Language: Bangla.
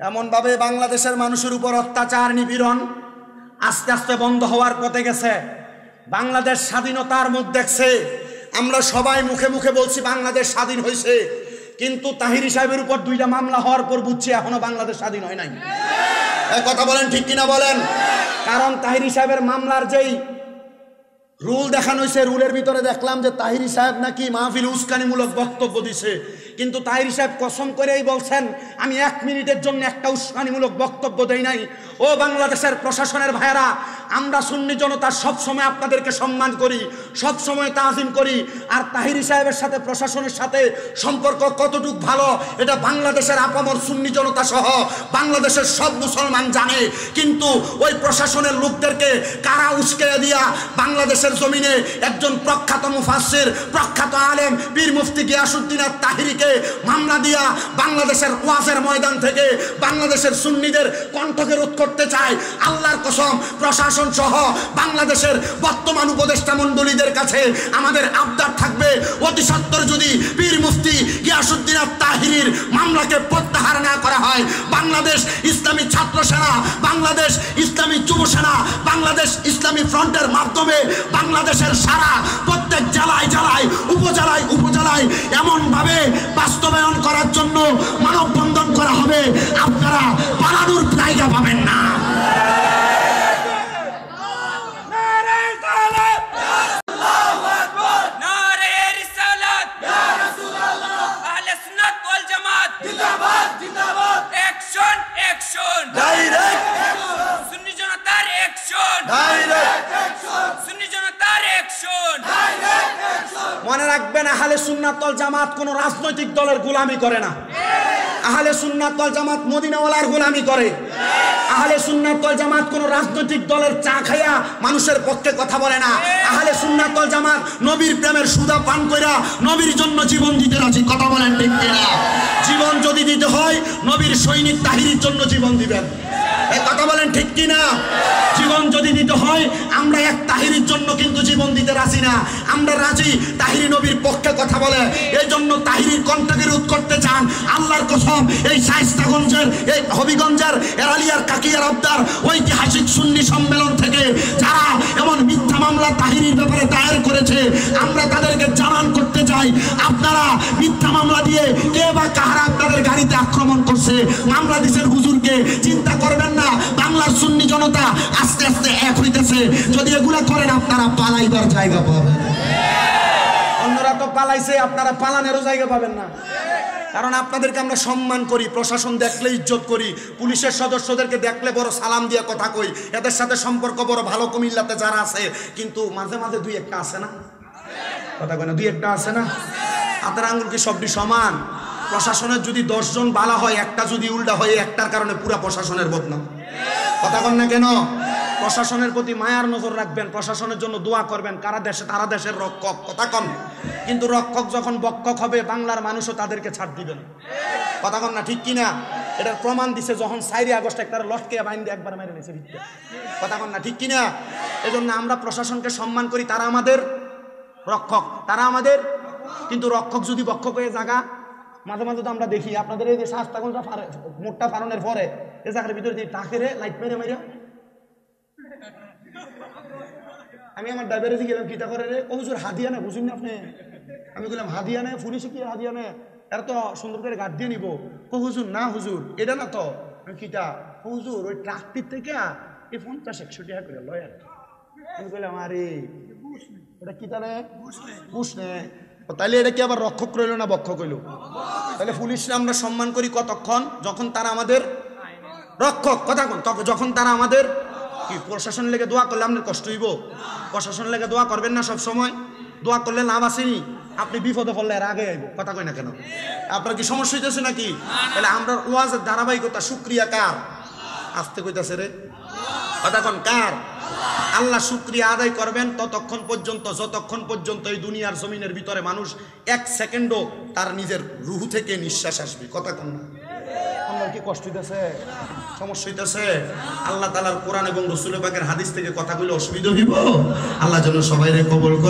এমনভাবে বাংলাদেশের মানুষের উপর অত্যাচার নিপীড়ন আস্তে আস্তে বন্ধ হওয়ার পথে গেছে। বাংলাদেশ স্বাধীনতার মুখ দেখছে। আমরা সবাই মুখে মুখে বলছি বাংলাদেশ স্বাধীন হয়েছে, কিন্তু তাহিরি সাহেবের উপর 2টা মামলা হওয়ার পর বুঝছি এখনো বাংলাদেশ স্বাধীন হয় নাই। কথা বলেন ঠিক কিনা বলেন। কারণ তাহিরি সাহেবের মামলার যেই রুল দেখানো হয়েছে, রুলের ভিতরে দেখলাম যে তাহিরি সাহেব নাকি মাহফিল উস্কানিমূলক বক্তব্য দিছে, কিন্তু তাহিরি সাহেব কসম করেই বলছেন আমি 1 মিনিটের জন্য একটা উস্কানিমূলক বক্তব্য দেই নাই। ও বাংলাদেশের প্রশাসনের ভাইয়েরা, আমরা সুন্নি জনতা সবসময় আপনাদেরকে সম্মান করি, সবসময় তাজিম করি। আর তাহিরি সাহেবের সাথে প্রশাসনের সাথে সম্পর্ক কতটুক ভালো এটা বাংলাদেশের আপামর সুন্নি জনতা সহ বাংলাদেশের সব মুসলমান জানে। কিন্তু ওই প্রশাসনের লোকদেরকে কারা উস্কে দিয়া বাংলাদেশের জমিনে একজন প্রখ্যাত মুফাসসির, প্রখ্যাত আলেম পীর মুফতি গিয়াসউদ্দিন তাহিরিকে মামলা দিয়া বাংলাদেশের ওয়াজের ময়দান থেকে বাংলাদেশের সুন্নিদের কণ্ঠকে রোধ করতে চায়। আল্লাহর কসম, প্রশাসন সহ বাংলাদেশের বর্তমান উপদেষ্টা মণ্ডলীদের কাছে আমাদের আবদার থাকবে, অতি সত্বর যদি পীর মুফতি গিয়াসউদ্দিন তাহিরির মামলাকে প্রত্যাহার না করা হয়, বাংলাদেশ ইসলামী ছাত্র সেনা, বাংলাদেশ ইসলামী যুব সেনা, বাংলাদেশ ইসলামী ফ্রন্টের মাধ্যমে বাংলাদেশের সারা প্রত্যেক জেলায় জেলায় উপজেলায় উপজেলায় এমনভাবে বাস্তবায়ন করার জন্য মানববন্ধন করা হবে, আপনারা পালানোর জায়গা পাবেন না। মনে রাখবেন, আহলে সুন্নাত ওয়াল জামাত কোন রাজনৈতিক দলের গোলামি করে না। আহলে সুন্নাত ওয়াল জামাত মদিনাওয়ালার গোলামি করে। আহলে সুন্নাত ওয়াল জামাত কোন রাজনৈতিক দলের চা খাইয়া মানুষের পক্ষে কথা বলে না। আহলে সুন্নাত ওয়াল জামাত নবীর প্রেমের সুধা পান কইরা নবীর জন্য জীবন দিতে রাজি। কথা বলেন ঠিক কিনা? জীবন যদি দিতে হয় নবীর সৈনিক তাহিরির জন্য জীবন দিবেন। কথা বলেন ঠিক কিনা? জীবন যদি দিতে হয় আমরা এক তাহিরির জন্য কিন্তু জীবন দিতে রাজি না। আমরা রাজি তাহিরি নবীর পক্ষে কথা বলে, এই জন্য তাহিরির কণ্ঠকে রোধ করতে চান। আল্লাহর কসম, এই শায়েস্তাগঞ্জের, এই হবিগঞ্জের এরালিয়ার কাকিয়ার আবদার ঐতিহাসিক সুন্নি সম্মেলন থেকে যারা এমন মিথ্যা মামলা তাহিরির ব্যাপারে দায়ের করেছে, আমরা তাদেরকে জানান করতে চাই, আপনারা মিথ্যা মামলা দিয়ে কে বা কাহারা আপনাদের গাড়িতে আক্রমণ করছে, মামলা দিছেন হুজুরকে, চিন্তা করবেন না বাংলার সুন্নি জনতা আস্তে আস্তে এক হইতেছে। যদি এগুলা করেন আপনারা পালাইবার জায়গা পাবেন। অন্যরা তো পালাইছে, আপনারা পালানেরও জায়গা পাবেন না। কারণ আপনাদেরকে আমরা সম্মান করি, প্রশাসন দেখলে ইজ্জত করি, পুলিশের সদস্যদেরকে দেখলে বড় সালাম দিয়ে কথা কই, এদের সাথে সম্পর্ক বড় ভালো কুমিল্লাতে যারা আছে। কিন্তু মাঝে মাঝে 2-1টা আছে না, কথা কয় না, 2-1টা আছে না। হাতের আঙ্গুল কি সবটি সমান? প্রশাসনের যদি 10 জন বালা হয়, একটা যদি উল্টা হয়, একটার কারণে পুরা প্রশাসনের বদনাম। কথা কন না কেন? প্রশাসনের প্রতি মায়ার নজর রাখবেন, প্রশাসনের জন্য দোয়া করবেন, কারা দেশে তারা দেশের রক্ষক। কথা কন। কিন্তু রক্ষক যখন বক্ষক হবে বাংলার মানুষও তাদেরকে ছাড় দিবেন। কথা কন না ঠিক কিনা? এটার প্রমাণ দিছে যখন 4 আগস্ট একটা লটকে বাইন দিয়ে একবার মেরে নিয়েছে ভিতরে। কথা কন না ঠিক কিনা? এজন্য আমরা প্রশাসনকে সম্মান করি, তারা আমাদের রক্ষক, তারা আমাদের। কিন্তু রক্ষক যদি বক্ষক হয়ে জায়গা, মাঝে মাঝে তো আমরা দেখি আপনাদের এই যে শায়েস্তাগঞ্জটা মোটটা ফারনের পরে এই জায়গার ভিতরে যে টাকেরে লাইট মেরে মেরে, আমি আমার ড্রাইভারে গেলাম কিতা করে রে, ও হুজুর হাদিয়া না, বুঝুন না আপনি? আমি বললাম হাদিয়া নেই, পুলিশে কি হাদিয়া নেই, এরা তো সুন্দর করে গাড় দিয়ে নিব। ও হুজুর না হুজুর এটা না তো। আমি কিতা? হুজুর ওই ট্রাকটির থেকে এই 50-100 টাকা করে লয় আর। আমি বললাম আরে ওটা কিতা রে? বুঝ নে। তাহলে এটা কি আবার রক্ষক রইল না বক্ষক হইল? তাহলে পুলিশরা আমরা সম্মান করি কতক্ষণ? যখন তারা আমাদের রক্ষক। কথা কোন? যখন তারা আমাদের কি? প্রশাসন লেগে দোয়া করলে আপনার কষ্ট হইব? প্রশাসন লেগে দোয়া করবেন না সব সময়? দোয়া করলে লাভ আসেনি, আপনি বিপদে পড়লে এর আগে আইব। কথা কই না কেন? আপনার কি সমস্যা হইতেছে নাকি? তাহলে আমরা ওয়াজের ধারাবাহিকতা শুকরিয়া কার? আসতে কইতাছে রে, কথা কোন কার? আল্লাহ শুকরিয়া আদায় করবেন ততক্ষণ পর্যন্ত যতক্ষণ পর্যন্ত এই দুনিয়ার জমিনের ভিতরে মানুষ 1 সেকেন্ডও তার নিজের রুহ থেকে নিঃশ্বাস আসবে। কথা কোন না? আপনার কি কষ্ট হইতেছে, সমস্যা হইতেছে? আল্লাহ তাআলার কোরআন এবং রাসূল পাকের হাদিস থেকে কথাগুলো অসুবিধা হইব। আল্লাহ যেন সবাইরে কবুল করে।